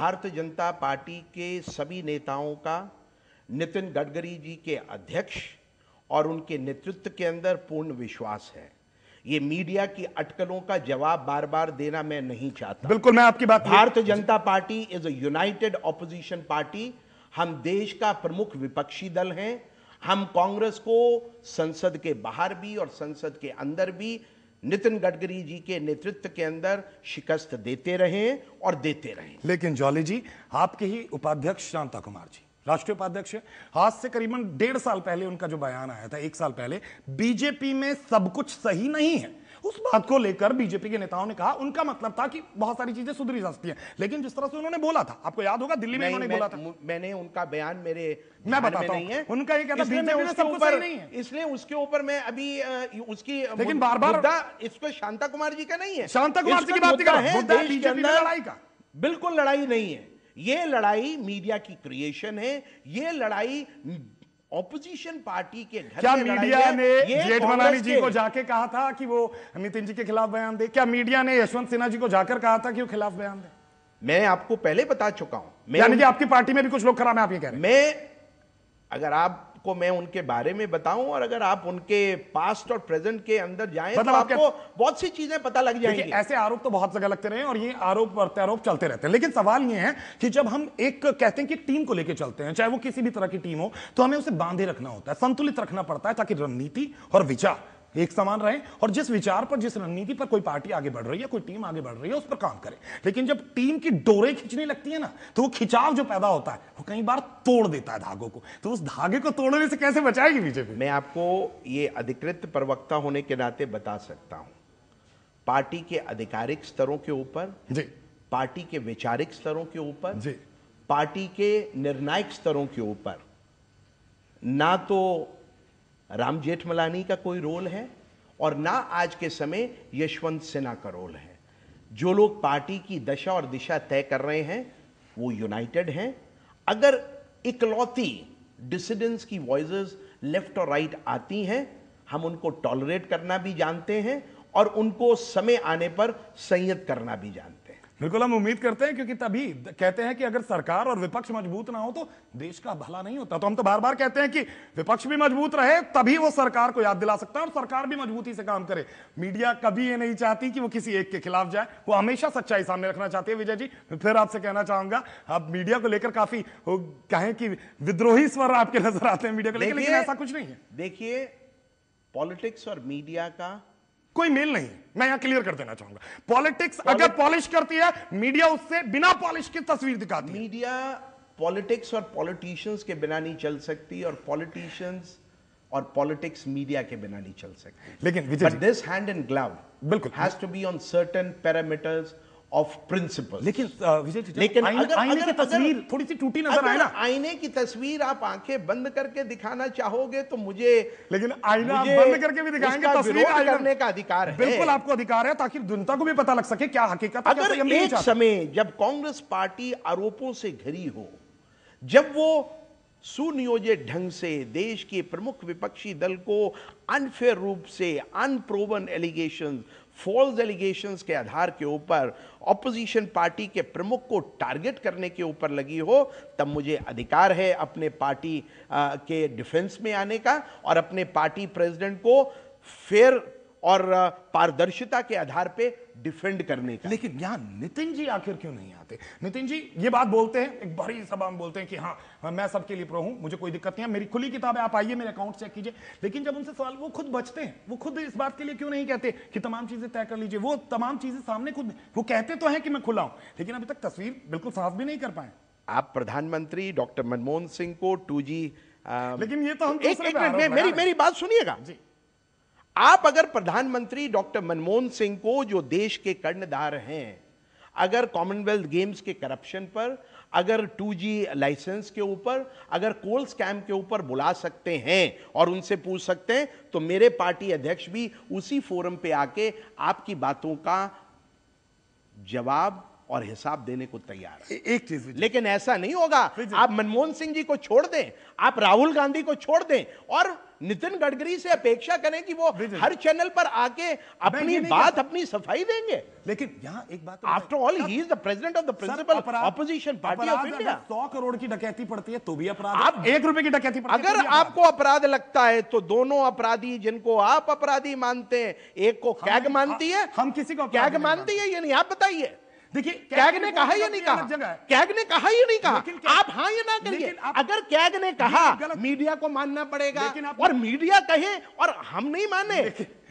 Bharatiya Janata party के सभी नेताओं का नितिन गडकरी जी के अध्यक्ष और उनके नेतृत्व के अंदर पूर्ण विश्वास है। ये मीडिया की अटकलों का जवाब बार बार देना मैं नहीं चाहता। बिल्कुल, मैं आपकी बात। Bharatiya Janata party is a United opposition party. हम देश का प्रमुख विपक्षी दल हैं। हम कांग्रेस को संसद के बाहर भी और संसद के अंदर भी नितिन गडकरी जी के नेतृत्व के अंदर शिकस्त देते रहे और देते रहे। लेकिन जॉली जी, आपके ही उपाध्यक्ष शांता कुमार जी राष्ट्रीय उपाध्यक्ष है। आज से करीबन 1.5 साल पहले उनका जो बयान आया था, 1 साल पहले, बीजेपी में सब कुछ सही नहीं है, उस बात को लेकर बीजेपी के नेताओं ने कहा, उनका मतलब था कि बहुत सारी चीजें सुधरी जा सकती हैं। लेकिन जिस तरह से उन्होंने बोला था, आपको याद होगा दिल्ली में उन्होंने बोला था। मैंने उनका बयान मैं बताता हूं, उनका ये कहता बीजेपी में सब कुछ सही नहीं है, इसलिए उसके ऊपर मैं अभी उसकी, लेकिन बार बार इसको शांता कुमार जी का नहीं है, शांता कुमार जी की बात कर रहे हैं, बीजेपी में लड़ाई का बिल्कुल लड़ाई नहीं है। ये लड़ाई मीडिया की क्रिएशन है। ये लड़ाई ऑपोजिशन पार्टी के घर। क्या मीडिया ने जेठमलानी जी को जाके कहा था कि वो नितिन जी के खिलाफ बयान दे? क्या मीडिया ने यशवंत सिन्हा जी को जाकर कहा था कि वो खिलाफ बयान दे? मैं आपको पहले बता चुका हूं। यानी कि आपकी पार्टी में भी कुछ लोग खराब है, आप ये कह रहे हैं? अगर आपको मैं उनके बारे में बताऊं और अगर आप उनके पास्ट और प्रेजेंट के अंदर जाएं मतलब तो आपको बहुत सी चीजें पता लग जाएंगी। ऐसे आरोप तो बहुत जगह लगते रहे और ये आरोप प्रत्यारोप चलते रहते हैं। लेकिन सवाल ये है कि जब हम एक कहते हैं कि टीम को लेकर चलते हैं, चाहे वो किसी भी तरह की टीम हो, तो हमें उसे बांधे रखना होता है, संतुलित रखना पड़ता है, ताकि रणनीति और विचार एक समान रहे और जिस विचार पर, जिस रणनीति पर कोई पार्टी आगे बढ़ रही है, कोई टीम आगे बढ़ रही है, उस पर काम करे। लेकिन जब टीम की डोरें खींचने लगती है ना, तो वो खिंचाव जो पैदा होता है वो कई बार तोड़ देता है धागों को। तो उस धागे को तोड़ने से कैसे बचाएगी बीजेपी? मैं आपको ये अधिकृत प्रवक्ता होने के नाते बता सकता हूं, पार्टी के आधिकारिक स्तरों के ऊपर जी, पार्टी के वैचारिक स्तरों के ऊपर जी, पार्टी के निर्णायक स्तरों के ऊपर ना तो राम जेठमलानी का कोई रोल है और ना आज के समय यशवंत सिन्हा का रोल है। जो लोग पार्टी की दशा और दिशा तय कर रहे हैं वो यूनाइटेड हैं। अगर इकलौती डिसिडेंट्स की वॉइसेस लेफ्ट और राइट आती हैं, हम उनको टॉलरेट करना भी जानते हैं और उनको समय आने पर संयत करना भी जानते हैं। बिल्कुल, हम उम्मीद करते हैं, क्योंकि तभी कहते हैं कि अगर सरकार और विपक्ष मजबूत ना हो तो देश का भला नहीं होता। तो हम तो बार बार कहते हैं कि विपक्ष भी मजबूत रहे, तभी वो सरकार को याद दिला सकता है और सरकार भी मजबूती से काम करे। मीडिया कभी ये नहीं चाहती कि वो किसी एक के खिलाफ जाए, वो हमेशा सच्चाई सामने रखना चाहती है। विजय जी, फिर आपसे कहना चाहूंगा, आप मीडिया को लेकर काफी कहें कि विद्रोही स्वर आपके नजर आते हैं मीडिया को लेकर, लेकिन ऐसा कुछ नहीं है। देखिए, पॉलिटिक्स और मीडिया का कोई मेल नहीं है, मैं यहां क्लियर कर देना चाहूंगा। पॉलिटिक्स अगर पॉलिश करती है, मीडिया उससे बिना पॉलिश की तस्वीर दिखाती है। मीडिया पॉलिटिक्स और पॉलिटिशियंस के बिना नहीं चल सकती और पॉलिटिशियंस और पॉलिटिक्स मीडिया के बिना नहीं चल सकती। लेकिन but this hand in glove बिल्कुल has to be on certain parameters of principle. लेकिन विजय जी, लेकिन आईने की तस्वीर थोड़ी सी टूटी नजर आए ना, आईने की तस्वीर आप आंखें बंद करके दिखाना चाहोगे तो मुझे, लेकिन आईना आप बंद करके भी दिखाएंगे, तस्वीर करने का अधिकार है। बिल्कुल, आपको अधिकार है, ताकि जनता को भी पता लग सके क्या हकीकत है। अगर एक समय जब कांग्रेस पार्टी आरोपों से घिरी हो, जब वो सुनियोजित ढंग से देश के प्रमुख विपक्षी दल को अनफेयर रूप से अनप्रूवन एलिगेशंस, फॉल्स एलिगेशंस के आधार के ऊपर ऑपोजिशन पार्टी के प्रमुख को टारगेट करने के ऊपर लगी हो, तब मुझे अधिकार है अपने पार्टी के डिफेंस में आने का और अपने पार्टी प्रेसिडेंट को फेयर और पारदर्शिता के आधार पे डिफेंड करने का। लेकिन यहां नितिन जी आखिर क्यों नहीं आते? नितिन जी ये बात बोलते हैं, एक बड़ी सभा में बोलते हैं कि हाँ मैं सबके लिए प्रो हूं, मुझे कोई दिक्कत नहीं है, मेरी खुली किताब है, आप आइए मेरे अकाउंट चेक कीजिए। लेकिन जब उनसे सवाल, वो खुद बचते हैं, वो खुद इस बात के लिए क्यों नहीं कहते कि तमाम चीजें तय कर लीजिए? वो तमाम चीजें सामने खुद, वो कहते तो हैं कि मैं खुला हूं, लेकिन अभी तक तस्वीर बिल्कुल साफ भी नहीं कर पाए। आप प्रधानमंत्री डॉक्टर मनमोहन सिंह को 2G, लेकिन ये तो हम मेरी बात सुनिएगा जी। आप अगर प्रधानमंत्री डॉक्टर मनमोहन सिंह को, जो देश के कर्णधार हैं, अगर कॉमनवेल्थ गेम्स के करप्शन पर, अगर 2G लाइसेंस के ऊपर, अगर कोल स्कैम के ऊपर बुला सकते हैं और उनसे पूछ सकते हैं, तो मेरे पार्टी अध्यक्ष भी उसी फोरम पे आके आपकी बातों का जवाब और हिसाब देने को तैयार है। एक चीज, लेकिन ऐसा नहीं होगा। आप मनमोहन सिंह जी को छोड़ दें, आप राहुल गांधी को छोड़ दें और नितिन गडकरी से अपेक्षा करें कि वो हर चैनल पर आके अपनी बात, अपनी सफाई देंगे। लेकिन यहाँ एक बात, after all he is the president of the principal opposition party of India. 100 crore की डकैती पड़ती है तो भी अपराध, आप 1 रुपए की डकैती पड़ती है अगर आपको अपराध लगता है तो दोनों अपराधी जिनको आप अपराधी मानते हैं, एक को कैग मानती है, हम किसी को कैग मानती है, ये नहीं आप बताइए। देखिए कैग ने कहा या नहीं कहा? कैग ने कहा या नहीं कहा? आप हाँ या ना करिए। अगर कैग ने कहा मीडिया को मानना पड़ेगा, और मीडिया कहे और हम नहीं माने,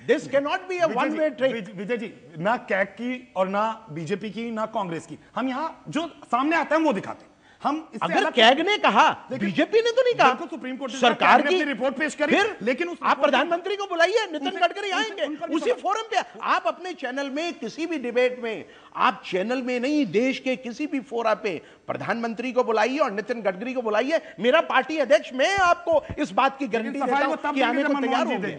this cannot be a one way trick. Vijay ji, ना कैग की और ना बीजेपी की ना कांग्रेस की, हम यहाँ जो सामने आता है वो दिखाते हैं। हम अगर कैग ने कहा, बीजेपी ने तो नहीं कहा। सुप्रीम कोर्ट सरकार की रिपोर्ट पेश करी, फिर लेकिन आप प्रधानमंत्री को बुलाइए, नितिन गडकरी आएंगे उसी फोरम पे। आप अपने चैनल में किसी भी डिबेट में, आप चैनल में नहीं, देश के किसी भी फोरम पे प्रधानमंत्री को बुलाइए और नितिन गडकरी को बुलाइए। मेरा पार्टी अध्यक्ष, मैं आपको इस बात की गारंटी देता हूं कि आने को तैयार होंगे।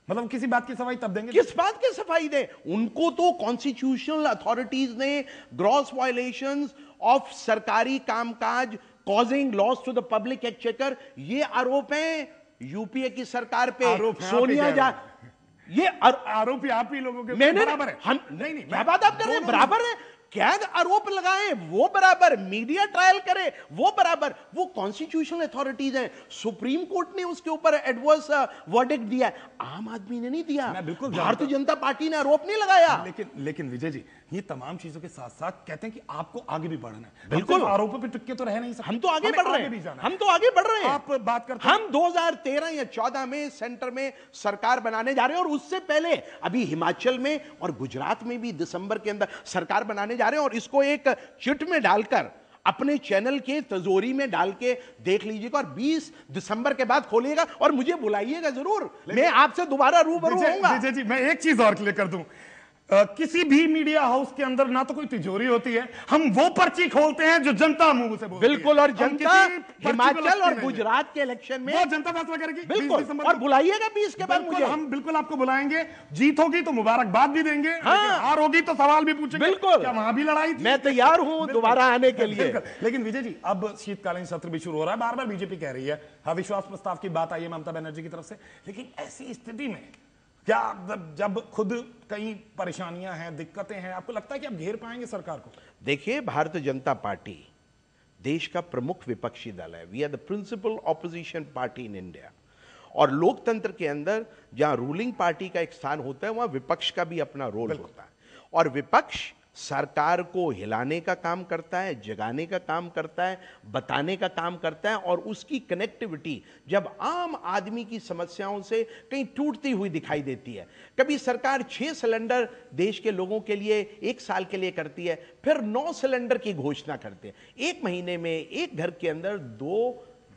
मतलब किसी बात की सफाई तब देंगे? किस बात की सफाई दें? उनको तो कॉन्स्टिट्यूशनल अथॉरिटीज ने ग्रॉस वायलेशंस ऑफ सरकारी कामकाज, causing loss to the public exchequer, ये आरोप हैं यूपीए की सरकार पे। सोनिया ये आरोप आप ही लोगों के बराबर है। हम नहीं, क्या बात आप कर रहे हैं? बराबर है। कैग आरोप लगाए वो बराबर, मीडिया ट्रायल करे वो बराबर, वो कॉन्स्टिट्यूशनल अथॉरिटीज हैं। सुप्रीम कोर्ट ने उसके ऊपर एडवर्स वर्डिक्ट दिया है, आम आदमी ने नहीं दिया। भारतीय जनता पार्टी ने आरोप नहीं लगाया। लेकिन विजय जी, ये तमाम चीजों के साथ साथ कहते हैं कि आपको आगे भी बढ़ना है। बिल्कुल, आरोपों पे टिक के तो रह नहीं सकते। हम तो आगे बढ़ रहे हैं, हम तो आगे बढ़ रहे हैं। आप बात करते हैं, हम 2013 या 14 में सेंटर में सरकार बनाने जा रहे हैं, और उससे पहले अभी हिमाचल में और गुजरात में भी दिसंबर के अंदर सरकार बनाने जा रहे हैं। और इसको एक चिट में डालकर अपने चैनल के तिजोरी में डाल के देख लीजिएगा, और 20 दिसंबर के बाद खोलिएगा और मुझे बुलाइएगा जरूर, मैं आपसे दोबारा रूबरू होऊंगा। विजय जी, मैं एक चीज और क्लियर कर दूं, किसी भी मीडिया हाउस के अंदर ना तो कोई तिजोरी होती है, हम वो पर्ची खोलते हैं जो जनता मुंह से बोलती है। बिल्कुल, और जनता हिमाचल और गुजरात के इलेक्शन में वो जनता फैसला करेगी। बिल्कुल, और बुलाइएगा 20 के बाद मुझे। हम बिल्कुल आपको बुलाएंगे, जीत होगी तो मुबारकबाद भी देंगे, हार होगी तो सवाल भी पूछेंगे। बिल्कुल, क्या वहां भी लड़ाई थी? मैं तैयार हूं दोबारा आने के लिए। लेकिन विजय जी, अब शीतकालीन सत्र भी शुरू हो रहा है, बार बार बीजेपी कह रही है, अविश्वास प्रस्ताव की बात आई है ममता बनर्जी की तरफ से, लेकिन ऐसी स्थिति में क्या जब खुद कई परेशानियां हैं, दिक्कतें हैं, आपको लगता है कि आप घेर पाएंगे सरकार को? देखिए, भारतीय जनता पार्टी देश का प्रमुख विपक्षी दल है। We are the principal opposition party in India. और लोकतंत्र के अंदर जहां रूलिंग पार्टी का एक स्थान होता है, वहां विपक्ष का भी अपना रोल होता है। और विपक्ष सरकार को हिलाने का काम करता है, जगाने का काम करता है, बताने का काम करता है, और उसकी कनेक्टिविटी जब आम आदमी की समस्याओं से कहीं टूटती हुई दिखाई देती है। कभी सरकार 6 सिलेंडर देश के लोगों के लिए 1 साल के लिए करती है, फिर 9 सिलेंडर की घोषणा करते हैं। 1 महीने में एक घर के अंदर 2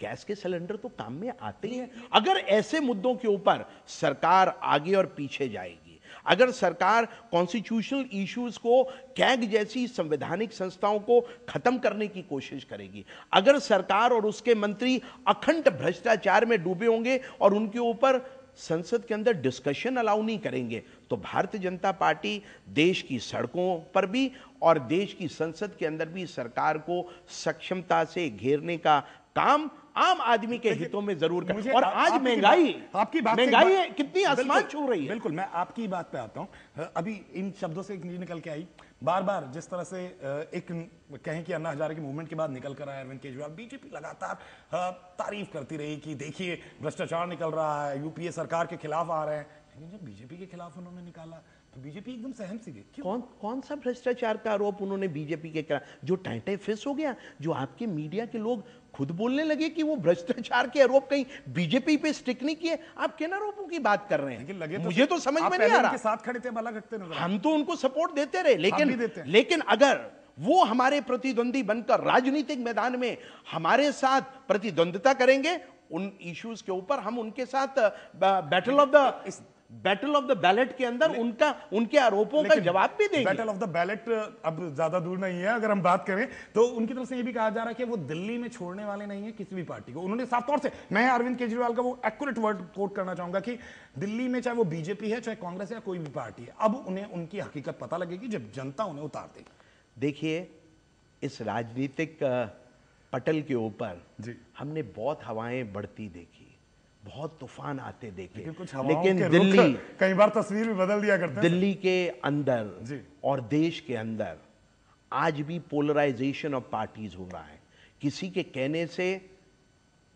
गैस के सिलेंडर तो काम में आते ही हैं। अगर ऐसे मुद्दों के ऊपर सरकार आगे और पीछे जाएगी, अगर सरकार कॉन्स्टिट्यूशनल इश्यूज को, कैग जैसी संवैधानिक संस्थाओं को खत्म करने की कोशिश करेगी, अगर सरकार और उसके मंत्री अखंड भ्रष्टाचार में डूबे होंगे और उनके ऊपर संसद के अंदर डिस्कशन अलाउ नहीं करेंगे, तो भारतीय जनता पार्टी देश की सड़कों पर भी और देश की संसद के अंदर भी सरकार को सक्षमता से घेरने का काम आम आदमी के हितों में जरूर करें। और आज महंगाई, आपकी बात महंगाई कितनी आसमान छू रही है। बिल्कुल, मैं आपकी बात पे आता हूं। अभी इन शब्दों से एक न्यूज निकल के आई, बार बार जिस तरह से एक कहें कि अन्ना हजारे की मूवमेंट के बाद निकल कर आया अरविंद केजरीवाल, बीजेपी लगातार तारीफ करती रही कि देखिए भ्रष्टाचार निकल रहा है, यूपीए सरकार के खिलाफ आ रहे हैं, लेकिन जब बीजेपी के खिलाफ उन्होंने निकाला तो बीजेपी एकदम सहम सी गई। कौन सा भ्रष्टाचार का आरोप उन्होंने बीजेपी के खिलाफ, जो टाइटे फिस हो गया, जो आपके मीडिया के लोग खुद बोलने लगे कि वो भ्रष्टाचार के आरोप कहीं बीजेपी पे स्टिक नहीं किए। आप किन आरोपों की बात कर रहे हैं? लगे मुझे तो समझ में नहीं आ रहा। साथ खड़े थे, भला करते नजर, हम तो उनको सपोर्ट देते रहे, लेकिन अगर वो हमारे प्रतिद्वंदी बनकर राजनीतिक मैदान में हमारे साथ प्रतिद्वंदिता करेंगे, उन इश्यूज के ऊपर हम उनके साथ बैटल ऑफ द बैलेट के अंदर उनके आरोपों का जवाब भी देंगे। बैटल ऑफ द बैलेट अब ज्यादा दूर नहीं है। अगर हम बात करें तो उनकी तरफ से ये भी कहा जा रहा है कि वो दिल्ली में छोड़ने वाले नहीं है किसी भी पार्टी को। उन्होंने साफ तौर से, मैं अरविंद केजरीवाल का वो एक्यूरेट वर्ड कोट करना चाहूंगा कि दिल्ली में चाहे वो बीजेपी है, चाहे कांग्रेस है, या कोई भी पार्टी है, अब उन्हें उनकी हकीकत पता लगेगी जब जनता उन्हें उतार देगी। देखिए, इस राजनीतिक पटल के ऊपर हमने बहुत हवाएं बढ़ती देखी, बहुत तूफान आते देखे, लेकिन कुछ हवाओं लेकिन के दिल्ली रुख कई बार तस्वीर भी बदल दिया करते हैं। दिल्ली के अंदर जी। और देश के अंदर आज भी पोलराइजेशन ऑफ पार्टीज हो रहा है। किसी के कहने से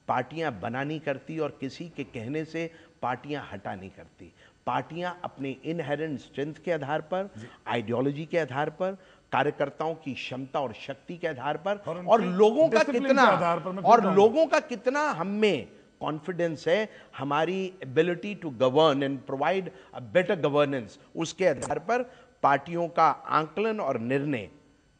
पार्टियां बना नहीं करती और किसी के कहने से पार्टियां हटा नहीं करती। पार्टियां अपने इनहेरेंट स्ट्रेंथ के आधार पर, आइडियोलॉजी के आधार पर, कार्यकर्ताओं की क्षमता और शक्ति के आधार पर और लोगों का कितना हम में कॉन्फिडेंस है, हमारी ability to govern and provide a better governance, उसके आधार पर पार्टियों का आंकलन और निर्णय,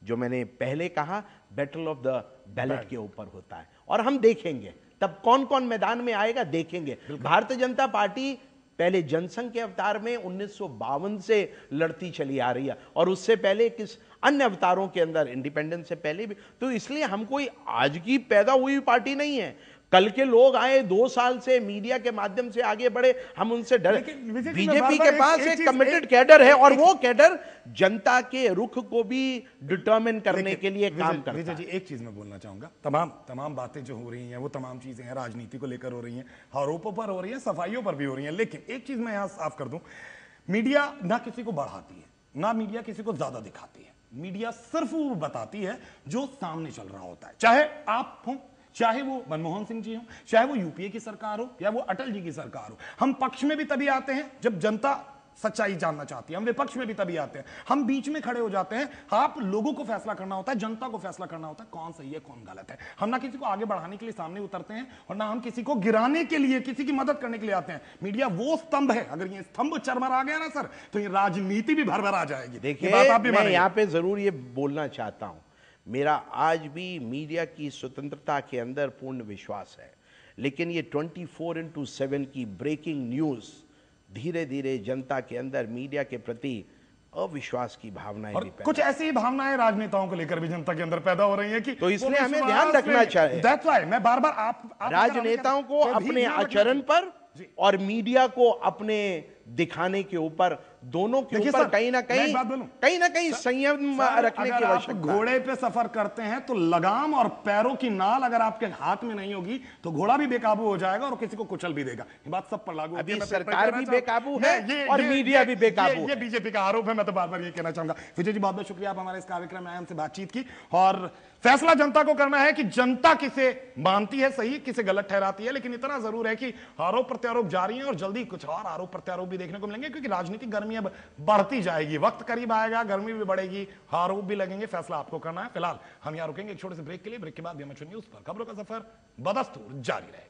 जो मैंने पहले कहा, बैटल ऑफ द बैलेट के ऊपर होता है। और हम देखेंगे तब कौन कौन मैदान में आएगा, देखेंगे। भारतीय जनता पार्टी पहले जनसंघ के अवतार में 1952 से लड़ती चली आ रही है और उससे पहले किस अन्य अवतारों के अंदर, इंडिपेंडेंस से पहले भी। तो इसलिए हम कोई आज की पैदा हुई पार्टी नहीं है। कल के लोग आए 2 साल से मीडिया के माध्यम से आगे बढ़े, हम उनसे डरे। बीजेपी के पास एक कमिटेड कैडर है और वो कैडर जनता के रुख को भी डिटरमिन करने के लिए काम करता है। विजय जी, एक चीज मैं बोलना चाहूंगा, तमाम बातें जो हो रही हैं वो तमाम चीजें हैं, राजनीति को लेकर हो रही हैं, आरोपों पर हो रही हैं, सफाइयों पर भी हो रही हैं। लेकिन एक चीज मैं यहां साफ कर दूं, मीडिया ना किसी को बढ़ाती है, ना मीडिया किसी को ज्यादा दिखाती है। मीडिया सिर्फ वो बताती है जो सामने चल रहा होता है, चाहे आप हो, चाहे वो मनमोहन सिंह जी हो, चाहे वो यूपीए की सरकार हो या वो अटल जी की सरकार हो। हम पक्ष में भी तभी आते हैं जब जनता सच्चाई जानना चाहती है, हम विपक्ष में भी तभी आते हैं, हम बीच में खड़े हो जाते हैं। आप लोगों को फैसला करना होता है, जनता को फैसला करना होता है कौन सही है कौन गलत है। हम ना किसी को आगे बढ़ाने के लिए सामने उतरते हैं और ना हम किसी को गिराने के लिए, किसी की मदद करने के लिए आते हैं। मीडिया वो स्तंभ है, अगर ये स्तंभ चरमरा गया ना सर, तो ये राजनीति भी भरभरा जाएगी। देखिए, मैं यहाँ पे जरूर ये बोलना चाहता हूं, मेरा आज भी मीडिया की स्वतंत्रता के अंदर पूर्ण विश्वास है, लेकिन ये 24/7 की ब्रेकिंग न्यूज धीरे धीरे जनता के अंदर मीडिया के प्रति अविश्वास की भावनाएं भी कुछ ऐसी ही भावनाएं राजनेताओं को लेकर भी जनता के अंदर पैदा हो रही है कि तो इसलिए हमें ध्यान रखना चाहिए। That's why मैं बार-बार आप राजनेताओं को अपने आचरण पर और मीडिया को अपने दिखाने के ऊपर, दोनों के ऊपर कहीं ना कहीं संयम रखने की आवश्यकता है। घोड़े पे सफर करते हैं तो लगाम और पैरों की नाल अगर आपके हाथ में नहीं होगी तो घोड़ा भी बेकाबू हो जाएगा और किसी को कुचल भी देगा। ये बात सब पर लागू होती है। सरकार भी बेकाबू है और मीडिया भी बेकाबू है। ये बीजेपी का आरोप है। मैं तो बार-बार ये कहना चाहूंगा। विजय जी, बहुत बहुत शुक्रिया, आप हमारे इस कार्यक्रम में आए, हमसे बातचीत की। और फैसला जनता को करना है कि जनता किसे मानती है सही, किसे गलत ठहराती है। लेकिन इतना जरूर है कि आरोप प्रत्यारोप जारी है और जल्दी कुछ और आरोप प्रत्यारोप भी देखने को मिलेंगे, क्योंकि राजनीतिक गर्मी अब बढ़ती जाएगी, वक्त करीब आएगा, गर्मी भी बढ़ेगी, आरोप भी लगेंगे। फैसला आपको करना है। फिलहाल हम यहां रुकेंगे एक छोटे से ब्रेक के लिए। ब्रेक के बाद न्यूज पर खबरों का सफर बदस्तूर जारी रहेगा।